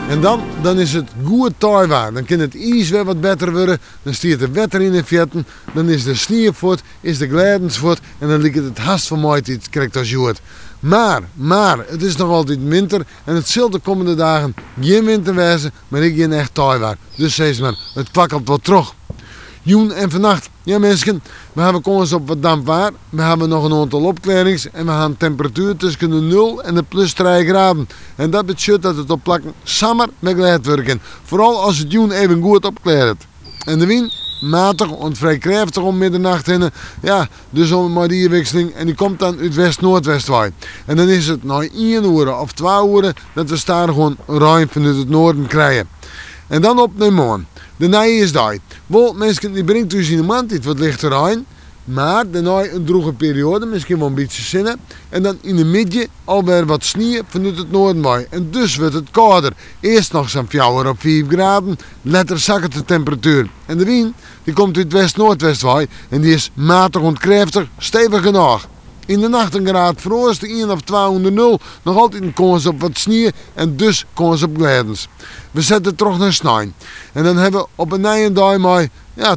En dan is het goed taaiwaar. Dan kan het ijs weer wat beter worden. Dan stiert het wetter in de vetten. Dan is de sneeuw voort, is de gladens voort. En dan lijkt het haast van mij iets krijgt als jood. Maar, het is nog altijd winter. En het zal de komende dagen geen winter wezen. Maar ik geen echt taaiwaar. Dus zeg maar, het kwakkelt wat terug. Joen en vannacht. Ja mensen, we hebben kans op wat dampwaar. We hebben nog een aantal opklarings. En we gaan een temperatuur tussen de 0 en de plus 3 graden. En dat betekent dat het op plakken samen met glad werken. Vooral als het joen even goed opklaart. En de wind matig en vrij krachtig om middernacht heen. Ja, dus om maar die wisseling. En die komt dan uit west-noordwest waai. En dan is het na 1 uur of 2 uur dat we daar gewoon ruim vanuit het noorden krijgen. En dan op de maan. De nij is daar. Wel, mensen, die brengt dus in de maand iets wat lichter aan. Maar daarna een droge periode, misschien wel een beetje zinnen. En dan in de midden alweer wat sneeuw vanuit het noorden waai. En dus wordt het kouder. Eerst nog zo'n 4 of 5 graden. Later zakt de temperatuur. En de wind die komt uit west-noordwest waai. En die is matig en krachtig, stevig genoeg. In de nacht een graad frost, 1 of 2 onder 0. Nog altijd een kans op wat sneeuw en dus kans op gladens. We zetten terug naar sneeuw. En dan hebben we op een nieuwe dag maar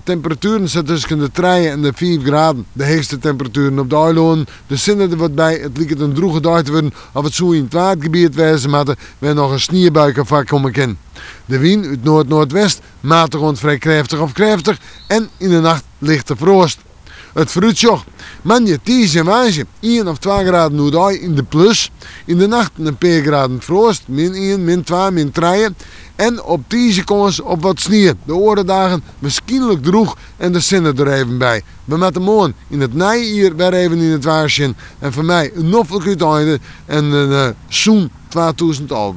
temperaturen zitten tussen de 3 en de 4 graden. De hoogste temperaturen op de eiland. De zinnen er wat bij. Het lijkt een droge dag te worden. Of het zo in het watergebied wezen maar we nog een sneeuwbuik of wat komen in. De wind uit noord-noordwest, matig en vrij krachtig of krachtig. En in de nacht lichte frost. Het fruitjoch. Manje, ties en wijze. 1 of 2 graden noordij in de plus. In de nacht een paar graden frost. Min 1, min 2, min 3. En op ties kans op wat sneeuw. De orendagen waarschijnlijk droeg en de zinnen er even bij. We met de morgen in het hier weer even in het waarsje. En voor mij een noffelijk uiteinde en een zoen 2011.